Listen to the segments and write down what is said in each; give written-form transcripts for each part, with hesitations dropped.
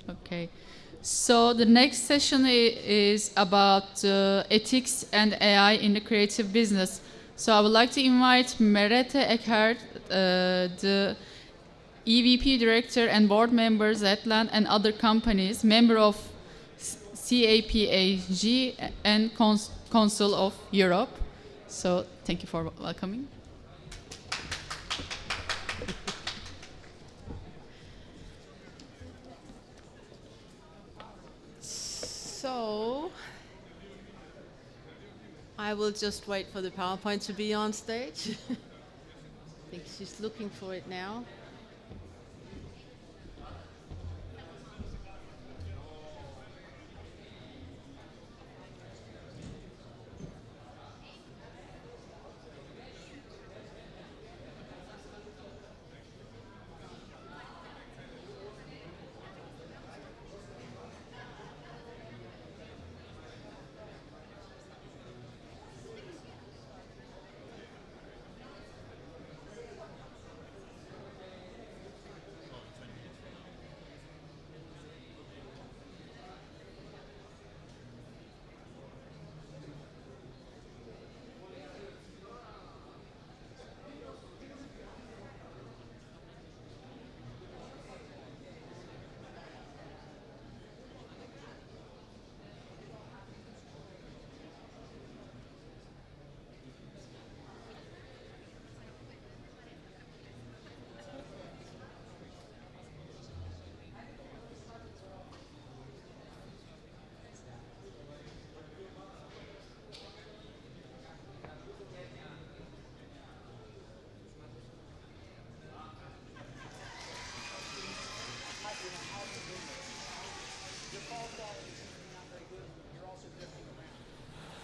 Okay. So the next session is about ethics and AI in the creative business. So I would like to invite Merethe Eckhardt, the EVP Director and Board Member Zetland and other companies, member of CEPEJ and Council of Europe. So thank you for welcoming. So, I will just wait for the PowerPoint to be on stage. I think she's looking for it now.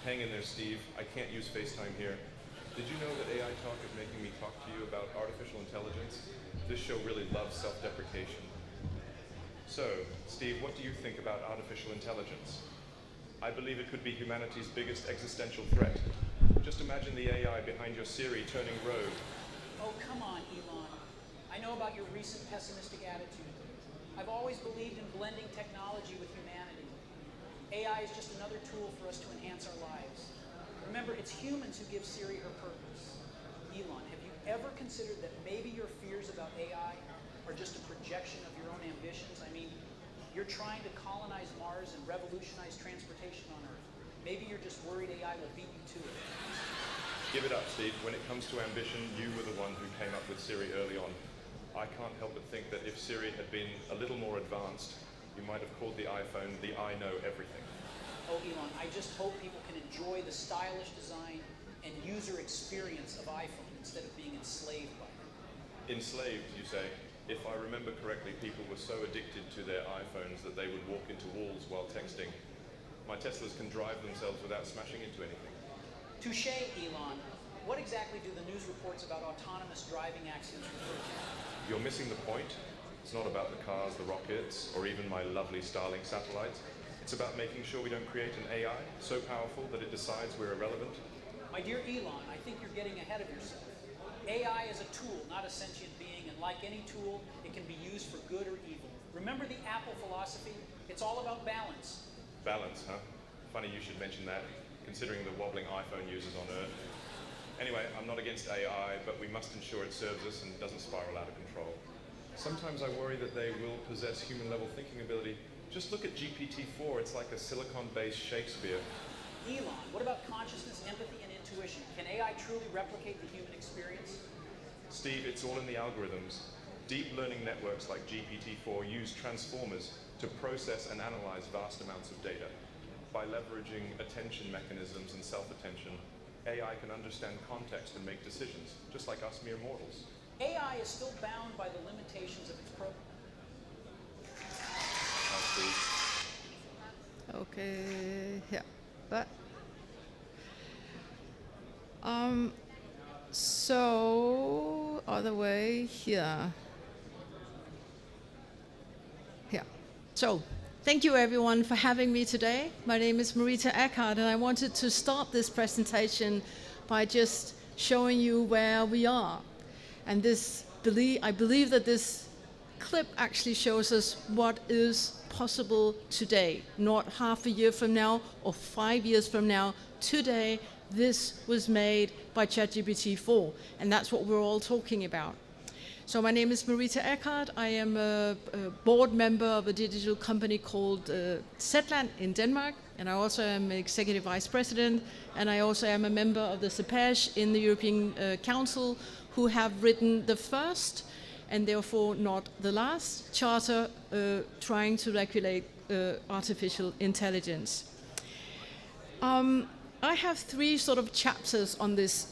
Hang in there, Steve. I can't use FaceTime here. Did you know that AI Talk is making me talk to you about artificial intelligence? This show really loves self-deprecation. So, Steve, what do you think about artificial intelligence? I believe it could be humanity's biggest existential threat. Just imagine the AI behind your Siri turning rogue. Oh, come on, Elon. I know about your recent pessimistic attitude. I've always believed in blending technology with humanity. AI is just another tool for us to enhance our lives. Remember, it's humans who give Siri her purpose. Elon, have you ever considered that maybe your fears about AI are just a projection of your own ambitions? I mean, you're trying to colonize Mars and revolutionize transportation on Earth. Maybe you're just worried AI will beat you to it. Give it up, Steve. When it comes to ambition, you were the one who came up with Siri early on. I can't help but think that if Siri had been a little more advanced, you might have called the iPhone the I know everything. Oh, Elon, I just hope people can enjoy the stylish design and user experience of iPhone instead of being enslaved by it. Enslaved, you say? If I remember correctly, people were so addicted to their iPhones that they would walk into walls while texting. My Teslas can drive themselves without smashing into anything. Touché, Elon. What exactly do the news reports about autonomous driving accidents refer to? You're missing the point. It's not about the cars, the rockets, or even my lovely Starlink satellites. It's about making sure we don't create an AI so powerful that it decides we're irrelevant. My dear Elon, I think you're getting ahead of yourself. AI is a tool, not a sentient being, and like any tool, it can be used for good or evil. Remember the Apple philosophy? It's all about balance. Balance, huh? Funny you should mention that, considering the wobbling iPhone users on Earth. Anyway, I'm not against AI, but we must ensure it serves us and doesn't spiral out of control. Sometimes I worry that they will possess human-level thinking ability. Just look at GPT-4, it's like a silicon-based Shakespeare. Elon, what about consciousness, empathy, and intuition? Can AI truly replicate the human experience? Steve, it's all in the algorithms. Deep learning networks like GPT-4 use transformers to process and analyze vast amounts of data. By leveraging attention mechanisms and self-attention, AI can understand context and make decisions, just like us mere mortals. AI is still bound by the limitations of its program. Okay, yeah, but so other way here. Yeah. So thank you everyone for having me today. My name is Merethe Eckhardt, and I wanted to start this presentation by just showing you where we are. And I believe that this clip actually shows us what is possible today, not half a year from now or 5 years from now. Today, this was made by ChatGPT 4, and that's what we're all talking about. So my name is Merethe Eckhardt. I am a board member of a digital company called Zetland in Denmark, and I also am executive vice president, and I also am a member of the CEPEJ in the European Council, who have written the first, and therefore not the last, charter trying to regulate artificial intelligence. I have three sort of chapters on this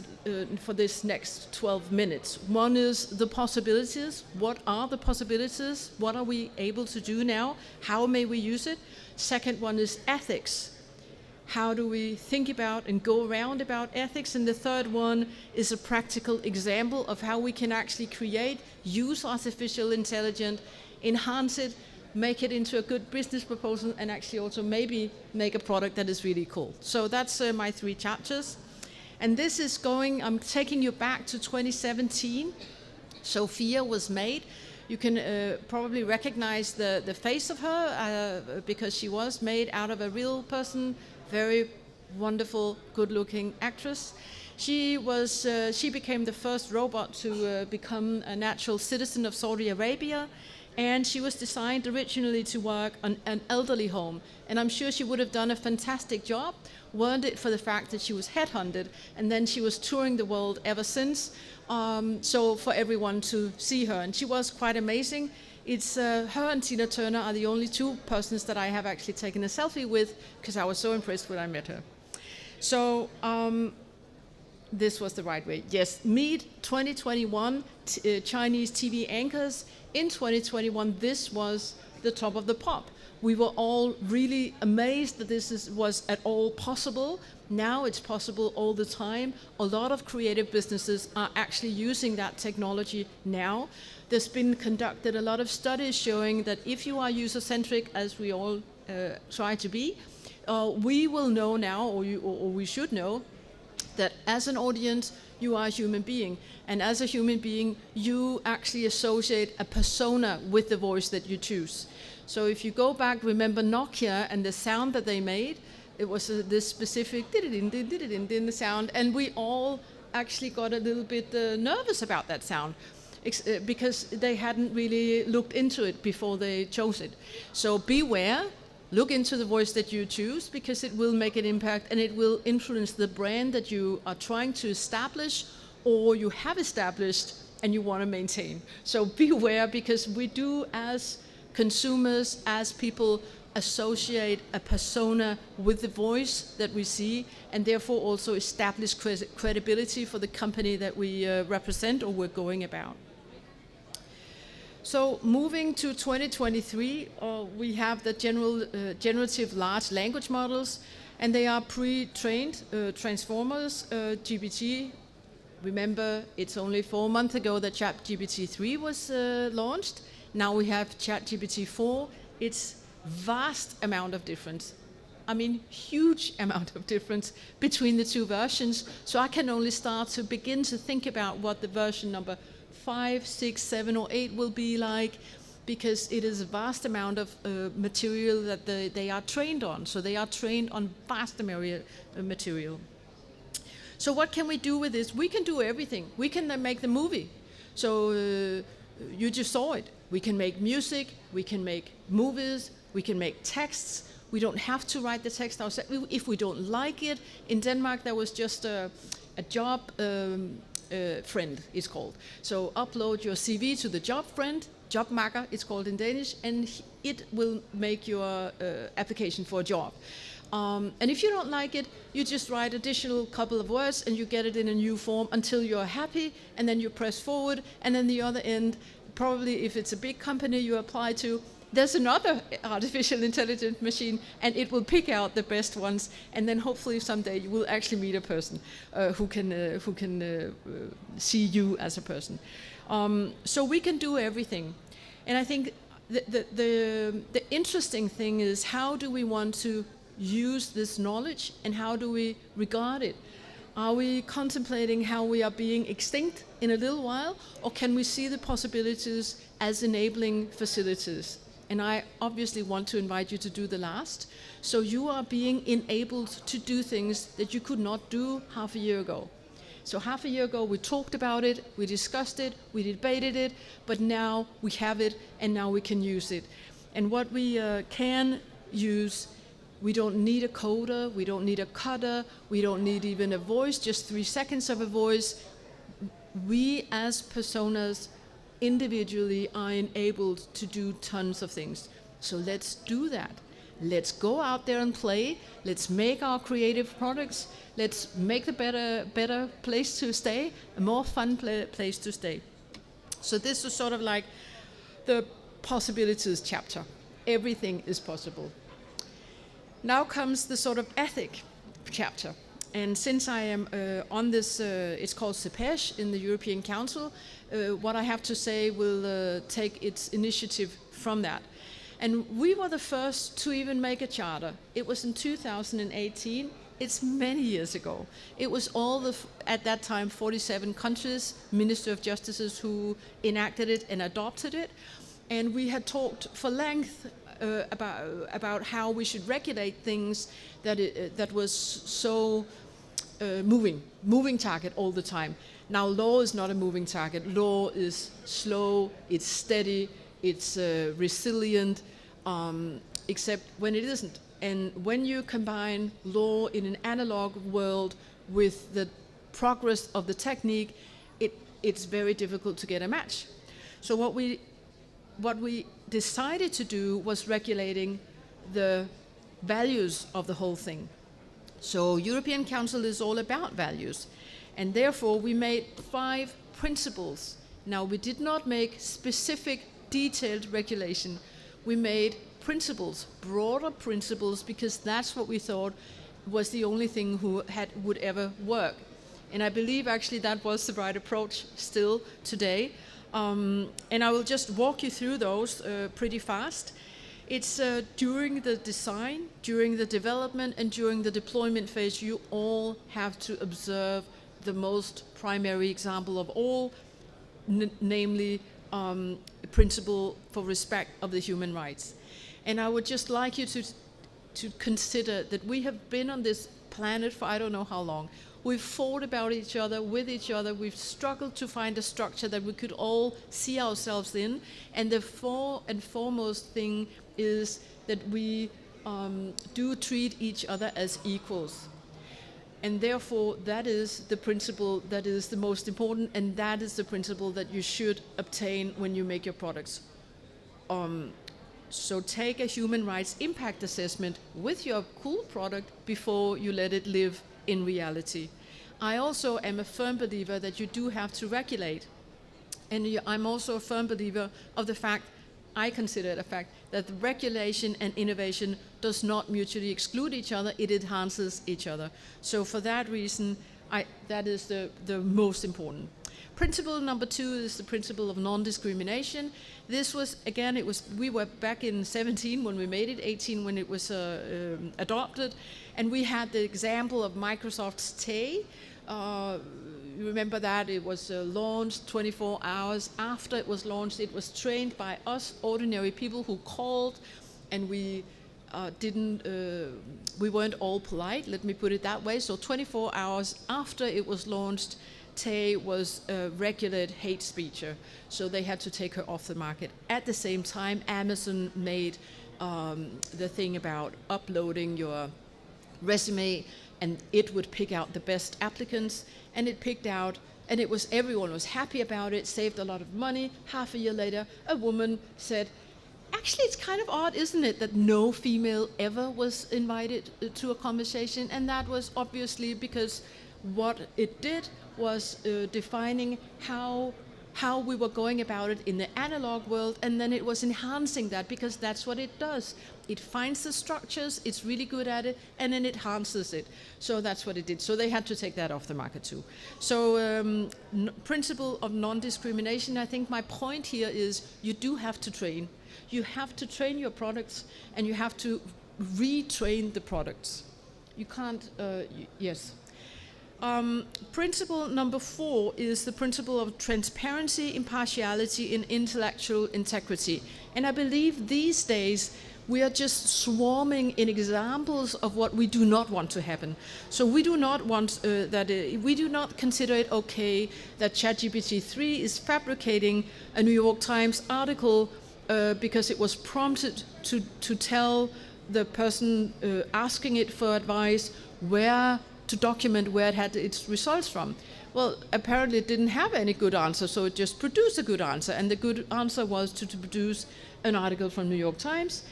for this next 12 minutes. One is the possibilities. What are the possibilities? What are we able to do now? How may we use it? Second one is ethics. How do we think about and go around about ethics? And the third one is a practical example of how we can actually create, use artificial intelligence, enhance it, make it into a good business proposal, and actually also maybe make a product that is really cool. So that's my three chapters. And this is I'm taking you back to 2017. Sophia was made. You can probably recognize the face of her because she was made out of a real person, very wonderful, good-looking actress. She became the first robot to become a natural citizen of Saudi Arabia, and she was designed originally to work on an elderly home. And I'm sure she would have done a fantastic job, weren't it for the fact that she was headhunted, and then she was touring the world ever since, so for everyone to see her. And she was quite amazing. It's her and Tina Turner are the only two persons that I have actually taken a selfie with, because I was so impressed when I met her. So this was the right way. Yes, meet 2021 Chinese TV anchors. In 2021, this was the top of the pop. We were all really amazed that this was at all possible. Now it's possible all the time. A lot of creative businesses are actually using that technology now. There's been conducted a lot of studies showing that if you are user-centric, as we all try to be, we will know now, or we should know, that as an audience, you are a human being. And as a human being, you actually associate a persona with the voice that you choose. So if you go back, remember Nokia and the sound that they made, it was this specific the sound, and we all actually got a little bit nervous about that sound because they hadn't really looked into it before they chose it. So beware. Look into the voice that you choose, because it will make an impact and it will influence the brand that you are trying to establish or you have established and you want to maintain. So beware, because we do, as consumers, as people, associate a persona with the voice that we see, and therefore also establish credibility for the company that we represent or we're going about. So moving to 2023, we have the generative large language models, and they are pre-trained transformers. GPT, remember, it's only 4 months ago that ChatGPT 3 was launched. Now we have ChatGPT 4. It's vast amount of difference. I mean, huge amount of difference between the two versions. So I can only start to begin to think about what the version number 5, 6, 7, or 8 will be like, because it is a vast amount of material that they are trained on. So they are trained on vast material. So what can we do with this? We can do everything. We can then make the movie. So you just saw it. We can make music, we can make movies, we can make texts. We don't have to write the text ourselves if we don't like it. In Denmark, there was just a job friend, it's called. So upload your CV to the job friend, jobmakker, it's called in Danish, and it will make your application for a job. And if you don't like it, you just write additional couple of words and you get it in a new form until you're happy, and then you press forward, and then the other end, probably if it's a big company you apply to, there's another artificial intelligence machine, and it will pick out the best ones, and then hopefully someday you will actually meet a person who can see you as a person. So we can do everything. And I think the interesting thing is, how do we want to use this knowledge, and how do we regard it? Are we contemplating how we are being extinct in a little while, or can we see the possibilities as enabling facilities? And I obviously want to invite you to do the last. So you are being enabled to do things that you could not do half a year ago. So half a year ago we talked about it, we discussed it, we debated it, but now we have it and now we can use it. And what we can use, we don't need a coder, we don't need a cutter, we don't need even a voice, just 3 seconds of a voice. We as personas individually are enabled to do tons of things. So let's do that. Let's go out there and play. Let's make our creative products. Let's make the better place to stay, a more fun place to stay. So this is sort of like the possibilities chapter. Everything is possible. Now comes the sort of ethic chapter. And since I am on this, it's called CEPEJ in the European Council, what I have to say will take its initiative from that. And we were the first to even make a charter. It was in 2018. It's many years ago. It was all the, at that time, 47 countries, Minister of Justices who enacted it and adopted it. And we had talked for length about how we should regulate things that was so moving target all the time. Now law is not a moving target. Law is slow, it's steady, it's resilient, except when it isn't. And when you combine law in an analog world with the progress of the technique, it's very difficult to get a match. So what we decided to do was regulating the values of the whole thing. So European Council is all about values. And therefore we made 5 principles. Now we did not make specific detailed regulation. We made principles, broader principles, because that's what we thought was the only thing would ever work. And I believe actually that was the right approach still today. And I will just walk you through those pretty fast. It's during the design, during the development, and during the deployment phase, you all have to observe the most primary example of all, namely principle for respect of the human rights. And I would just like you to consider that we have been on this planet for I don't know how long. We've fought about each other, with each other. We've struggled to find a structure that we could all see ourselves in. And the foremost thing is that we do treat each other as equals. And therefore, that is the principle that is the most important, and that is the principle that you should obtain when you make your products. So take a human rights impact assessment with your cool product before you let it live in reality. I also am a firm believer that you do have to regulate. And I'm also a firm believer of the fact, I consider it a fact, that regulation and innovation does not mutually exclude each other, it enhances each other. So for that reason, that is the most important. Principle number 2 is the principle of non-discrimination. This was, again, we were back in 17 when we made it, 18 when it was adopted, and we had the example of Microsoft's TAY. You remember that it was launched 24 hours after it was launched. It was trained by us ordinary people who called, and we weren't all polite, let me put it that way. So 24 hours after it was launched, TAY was a regulated hate speaker, so they had to take her off the market. At the same time, Amazon made the thing about uploading your resume, and it would pick out the best applicants, and it picked out, and everyone was happy about it, saved a lot of money. Half a year later, a woman said, actually, it's kind of odd, isn't it, that no female ever was invited to a conversation? And that was obviously because what it did was defining how we were going about it in the analog world, and then it was enhancing that, because that's what it does. It finds the structures, it's really good at it, and then it enhances it. So that's what it did. So they had to take that off the market too. So principle of non-discrimination, I think my point here is you do have to train. You have to train your products, and you have to retrain the products. You can't, yes. Principle number 4 is the principle of transparency, impartiality, and intellectual integrity. And I believe these days we are just swarming in examples of what we do not want to happen. So we do not want we do not consider it okay that ChatGPT-3 is fabricating a New York Times article because it was prompted to tell the person asking it for advice to document where it had its results from. Well, apparently it didn't have any good answer, so it just produced a good answer, and the good answer was to produce an article from New York Times,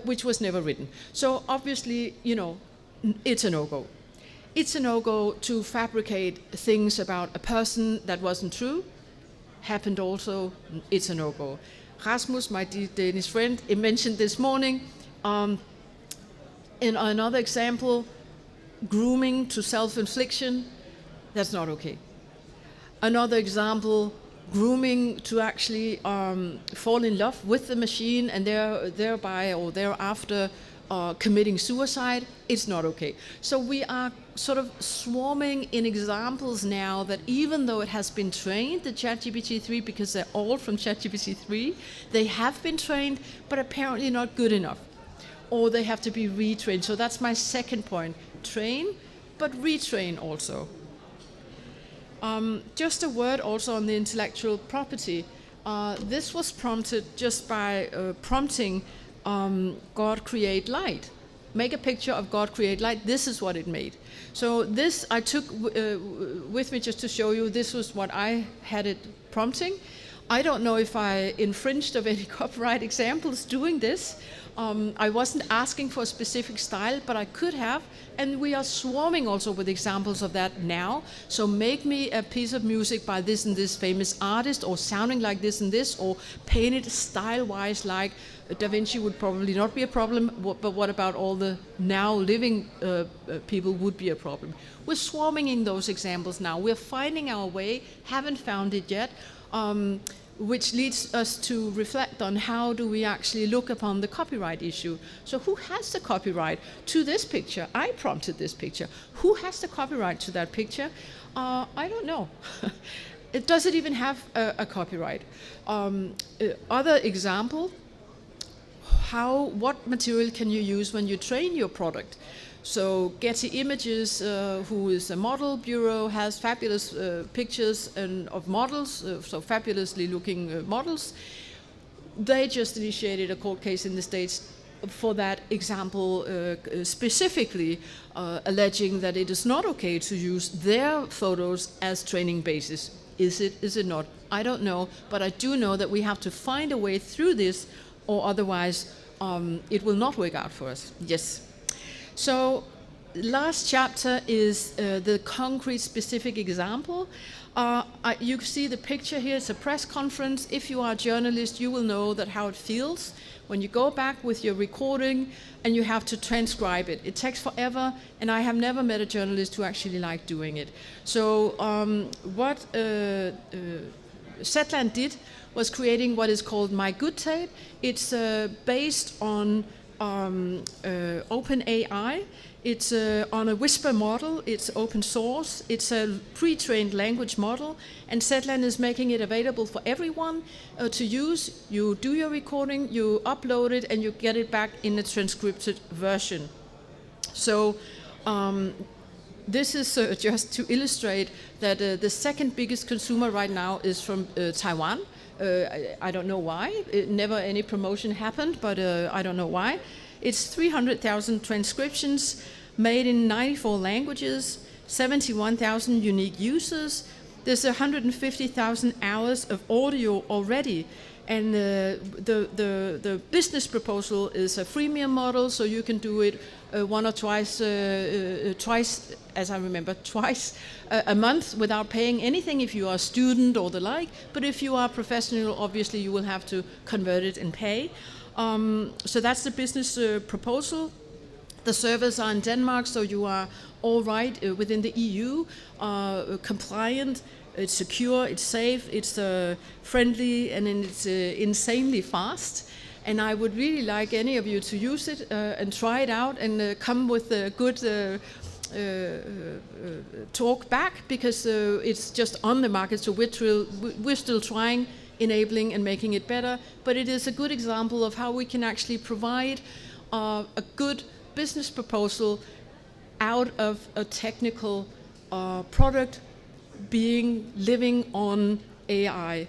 which was never written. So obviously, it's a no-go. It's a no-go to fabricate things about a person that wasn't true. Happened also, it's a no-go. Rasmus, my Danish friend, he mentioned this morning, in another example, grooming to self-infliction, that's not okay. Another example, grooming to actually fall in love with the machine and thereby or thereafter committing suicide, it's not okay. So we are sort of swarming in examples now that even though it has been trained, the ChatGPT-3, because they're all from ChatGPT-3, they have been trained, but apparently not good enough. Or they have to be retrained. So that's my second point. Train, but retrain also. Just a word also on the intellectual property. This was prompted just by prompting God create light. Make a picture of God create light. This is what it made. So this I took with me just to show you. This was what I had it prompting. I don't know if I infringed of any copyright examples doing this. I wasn't asking for a specific style, but I could have, and we are swarming also with examples of that now. So make me a piece of music by this and this famous artist, or sounding like this and this, or paint it style-wise like Da Vinci would probably not be a problem, but what about all the now living people would be a problem. We're swarming in those examples now. We're finding our way, haven't found it yet. Which leads us to reflect on how do we actually look upon the copyright issue. So who has the copyright to this picture? I prompted this picture. Who has the copyright to that picture? I don't know. Does it even have a copyright? Other example, what material can you use when you train your product? So Getty Images, who is a model bureau, has fabulous pictures of models, so fabulously looking models. They just initiated a court case in the States for that example, specifically alleging that it is not okay to use their photos as training basis. Is it not? I don't know, but I do know that we have to find a way through this, or otherwise it will not work out for us. Yes. So last chapter is the concrete specific example. You can see the picture here. It's a press conference. If you are a journalist, you will know that how it feels when you go back with your recording and you have to transcribe it. It takes forever, and I have never met a journalist who actually liked doing it. So what Zetland did was creating what is called My Good Tape. It's based on OpenAI. It's on a Whisper model. It's open source. It's a pre-trained language model, and Zetland is making it available for everyone to use. You do your recording, you upload it, and you get it back in a transcripted version. So this is just to illustrate that the second biggest consumer right now is from Taiwan. I don't know why. Never any promotion happened, but I don't know why. It's 300,000 transcriptions made in 94 languages, 71,000 unique users. There's 150,000 hours of audio already. And the business proposal is a freemium model, so you can do it one or twice, as I remember, twice a month without paying anything if you are a student or the like. But if you are a professional, obviously you will have to convert it and pay. So that's the business proposal. The servers are in Denmark, so you are all right within the EU, compliant. It's secure, it's safe, it's friendly, and it's insanely fast. And I would really like any of you to use it and try it out and come with good talk back because it's just on the market. So we're still trying, enabling and making it better. But it is a good example of how we can actually provide a good business proposal out of a technical product living on AI.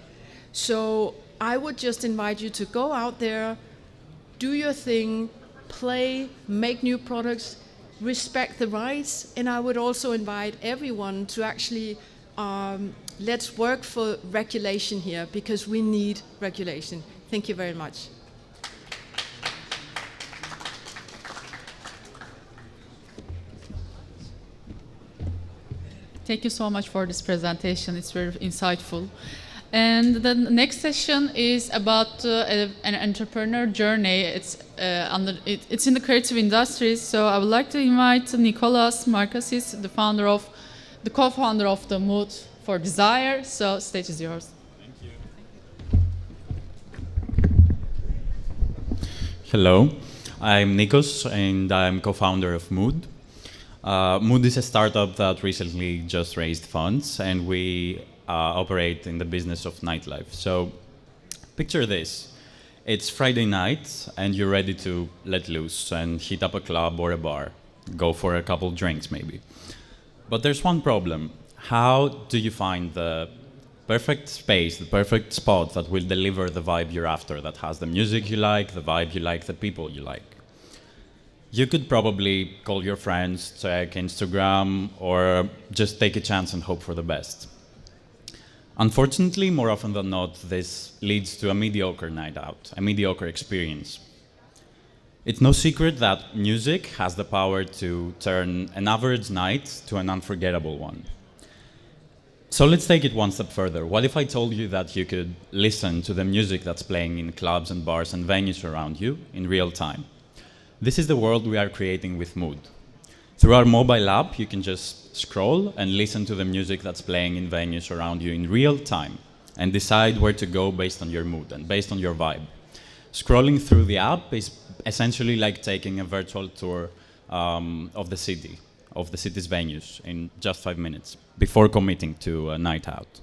So I would just invite you to go out there, do your thing, play, make new products, respect the rights, and I would also invite everyone to actually let's work for regulation here because we need regulation. Thank you very much. Thank you so much for this presentation. It's very insightful. And the next session is about an entrepreneur journey. It's in the creative industries. So I would like to invite Nikolaos Markakis, the co-founder of the Mood for Desire. So stage is yours. Thank you. Hello, I'm Nikos and I'm co-founder of Mood. Mood is a startup that recently just raised funds, and we operate in the business of nightlife. So picture this. It's Friday night and you're ready to let loose and hit up a club or a bar. Go for a couple drinks maybe. But there's one problem. How do you find the perfect space, the perfect spot that will deliver the vibe you're after, that has the music you like, the vibe you like, the people you like? You could probably call your friends, check Instagram, or just take a chance and hope for the best. Unfortunately, more often than not, this leads to a mediocre night out, a mediocre experience. It's no secret that music has the power to turn an average night to an unforgettable one. So let's take it one step further. What if I told you that you could listen to the music that's playing in clubs and bars and venues around you in real time? This is the world we are creating with Mood. Through our mobile app, you can just scroll and listen to the music that's playing in venues around you in real time and decide where to go based on your mood and based on your vibe. Scrolling through the app is essentially like taking a virtual tour of the city's venues in just 5 minutes before committing to a night out.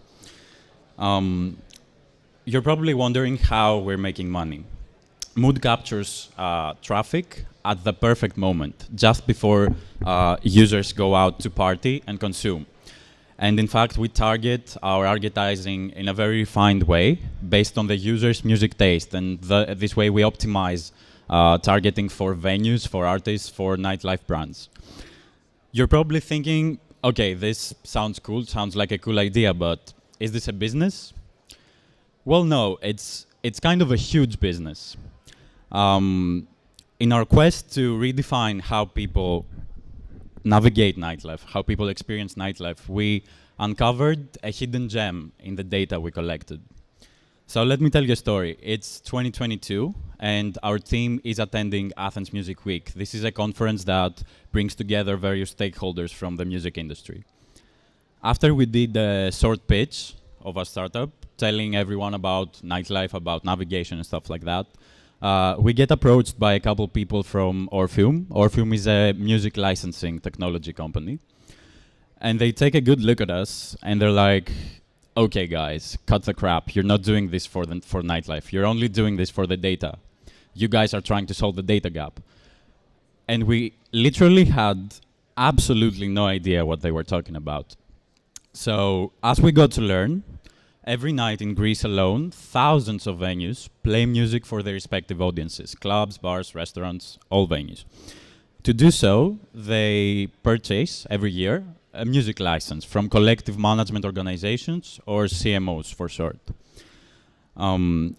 You're probably wondering how we're making money. Mood captures traffic at the perfect moment, just before users go out to party and consume. And in fact, we target our advertising in a very refined way based on the user's music taste. And this way we optimize targeting for venues, for artists, for nightlife brands. You're probably thinking, okay, this sounds cool, sounds like a cool idea, but is this a business? Well, no, it's kind of a huge business. In our quest to redefine how people navigate nightlife, how people experience nightlife, we uncovered a hidden gem in the data we collected. So let me tell you a story. It's 2022, and our team is attending Athens Music Week. This is a conference that brings together various stakeholders from the music industry. After we did a short pitch of our startup, telling everyone about nightlife, about navigation and stuff like that, we get approached by a couple people from Orpheum. Orpheum is a music licensing technology company. And they take a good look at us, and they're like, okay, guys, cut the crap. You're not doing this for nightlife. You're only doing this for the data. You guys are trying to solve the data gap. And we literally had absolutely no idea what they were talking about. So as we got to learn, every night in Greece alone, thousands of venues play music for their respective audiences, clubs, bars, restaurants, all venues. To do so, they purchase every year a music license from collective management organizations, or CMOs for short.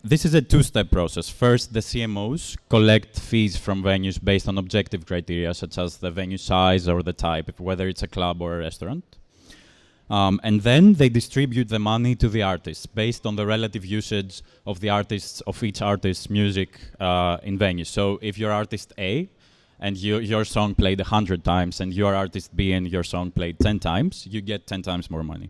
This is a two-step process. First, the CMOs collect fees from venues based on objective criteria, such as the venue size or the type, whether it's a club or a restaurant. And then they distribute the money to the artists based on the relative usage of each artist's music in venues. So if you're artist A and your song played 100 times and you're artist B and your song played 10 times, you get 10 times more money.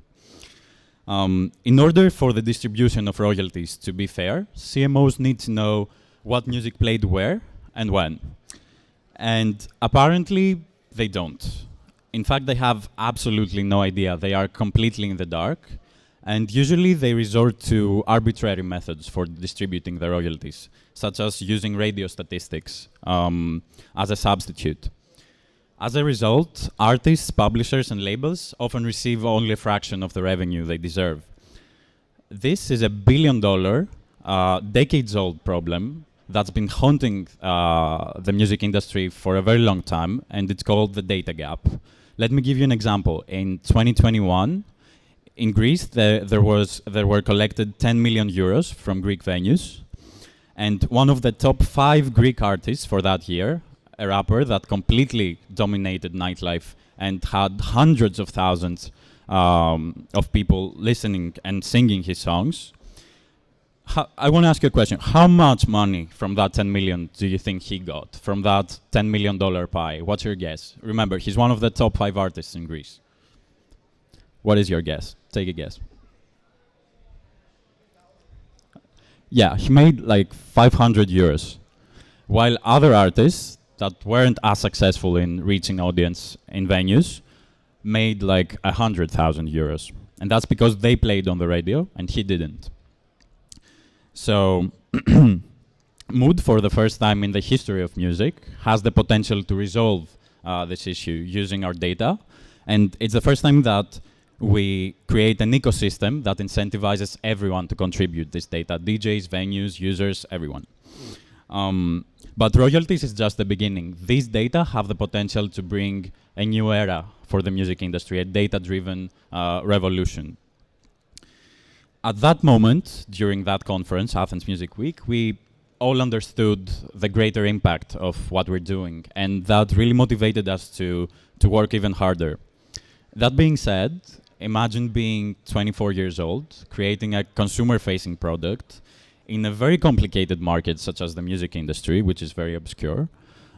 In order for the distribution of royalties to be fair, CMOs need to know what music played where and when. And apparently they don't. In fact, they have absolutely no idea. They are completely in the dark. And usually they resort to arbitrary methods for distributing the royalties, such as using radio statistics as a substitute. As a result, artists, publishers, and labels often receive only a fraction of the revenue they deserve. This is a billion-dollar, decades-old problem that's been haunting the music industry for a very long time, and it's called the data gap. Let me give you an example. In 2021, in Greece, there were collected 10 million euros from Greek venues, and one of the top 5 Greek artists for that year, a rapper that completely dominated nightlife and had hundreds of thousands of people listening and singing his songs. I want to ask you a question. How much money from that 10 million do you think he got, from that $10 million pie? What's your guess? Remember, he's one of the top 5 artists in Greece. What is your guess? Take a guess. Yeah, he made like 500 euros, while other artists that weren't as successful in reaching audience in venues made like 100,000 euros. And that's because they played on the radio and he didn't. So Mood, for the first time in the history of music, has the potential to resolve this issue using our data. And it's the first time that we create an ecosystem that incentivizes everyone to contribute this data: DJs, venues, users, everyone. But royalties is just the beginning. These data have the potential to bring a new era for the music industry, a data-driven revolution. At that moment, during that conference, Athens Music Week, we all understood the greater impact of what we're doing, and that really motivated us to work even harder. That being said, imagine being 24 years old, creating a consumer-facing product in a very complicated market such as the music industry, which is very obscure,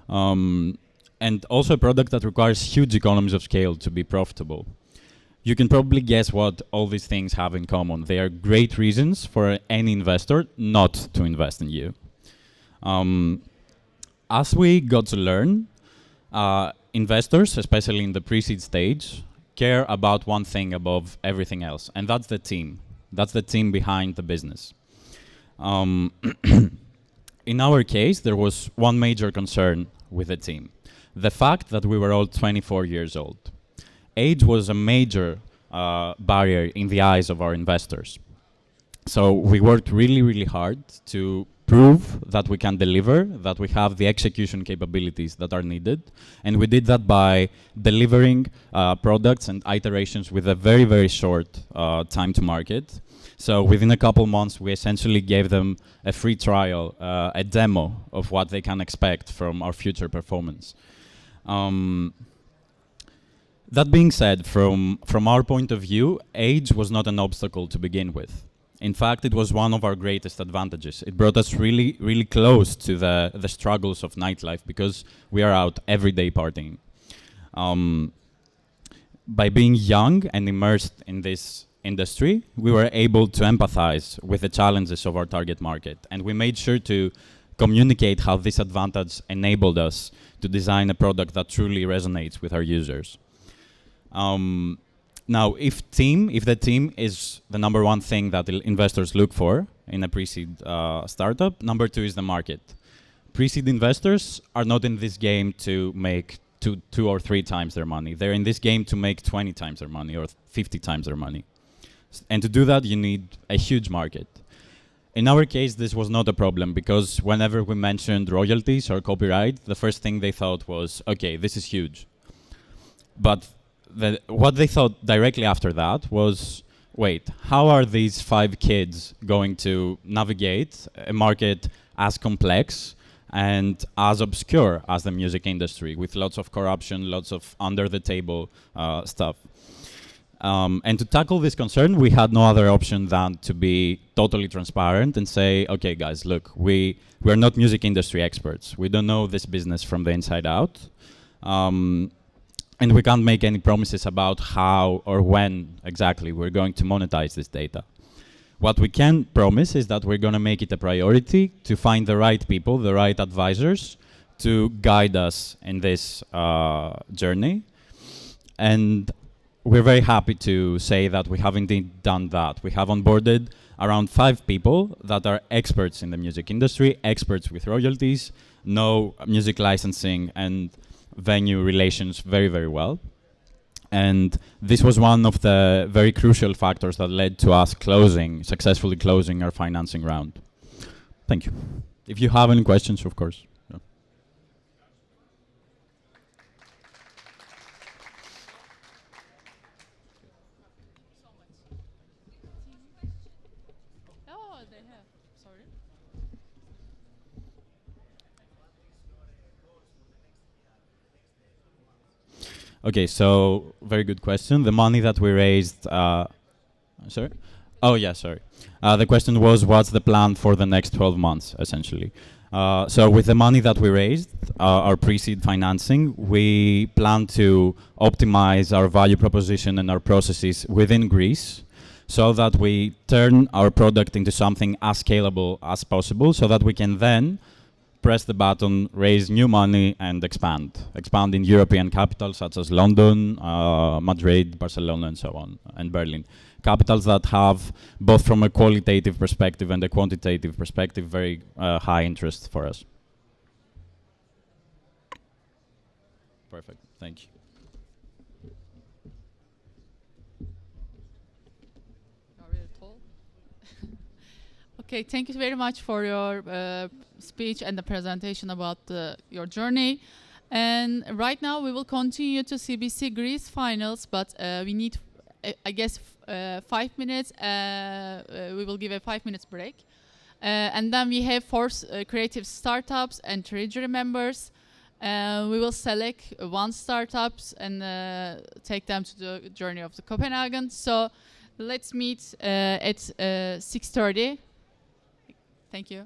and also a product that requires huge economies of scale to be profitable. You can probably guess what all these things have in common. They are great reasons for any investor not to invest in you. As we got to learn, investors, especially in the pre-seed stage, care about one thing above everything else, and that's the team. That's the team behind the business. In our case, there was one major concern with the team: the fact that we were all 24 years old. Age was a major barrier in the eyes of our investors. So we worked really, really hard to prove that we can deliver, that we have the execution capabilities that are needed. And we did that by delivering products and iterations with a very, very short time to market. So within a couple months, we essentially gave them a free trial, a demo of what they can expect from our future performance. That being said, from our point of view, age was not an obstacle to begin with. In fact, it was one of our greatest advantages. It brought us really, really close to the struggles of nightlife because we are out every day partying. By being young and immersed in this industry, we were able to empathize with the challenges of our target market. And we made sure to communicate how this advantage enabled us to design a product that truly resonates with our users. Now, if the team is the number one thing that investors look for in a pre-seed startup, number two is the market. Pre-seed investors are not in this game to make two or three times their money. They're in this game to make 20 times their money or 50 times their money. And to do that, you need a huge market. In our case, this was not a problem because whenever we mentioned royalties or copyright, the first thing they thought was, okay, this is huge. But what they thought directly after that was, wait, how are these 5 kids going to navigate a market as complex and as obscure as the music industry, with lots of corruption, lots of under-the-table stuff? And to tackle this concern, we had no other option than to be totally transparent and say, okay, guys, look, we're not music industry experts. We don't know this business from the inside out. And we can't make any promises about how or when exactly we're going to monetize this data. What we can promise is that we're going to make it a priority to find the right people, the right advisors, to guide us in this journey. And we're very happy to say that we have indeed done that. We have onboarded around 5 people that are experts in the music industry, experts with royalties, know music licensing and venue relations very, very well. And this was one of the very crucial factors that led to us successfully closing our financing round. Thank you. If you have any questions, of course. Yeah. Oh, they have. Sorry. Okay, so very good question. The money that we raised, sorry? Oh yeah, sorry. The question was, what's the plan for the next 12 months, essentially? So with the money that we raised, our pre-seed financing, we plan to optimize our value proposition and our processes within Greece so that we turn our product into something as scalable as possible so that we can then press the button, raise new money, and expand. Expand in European capitals such as London, Madrid, Barcelona, and so on, and Berlin. Capitals that have, both from a qualitative perspective and a quantitative perspective, very high interest for us. Perfect, thank you. You're really tall. Okay, thank you very much for your speech and the presentation about your journey. And right now we will continue to CBC Greece finals, but we need, I guess, 5 minutes. We will give a 5 minutes break. And then we have 4 creative startups and treasury members. We will select 1 startups and take them to the journey of the Copenhagen. So let's meet at 6:30. Thank you.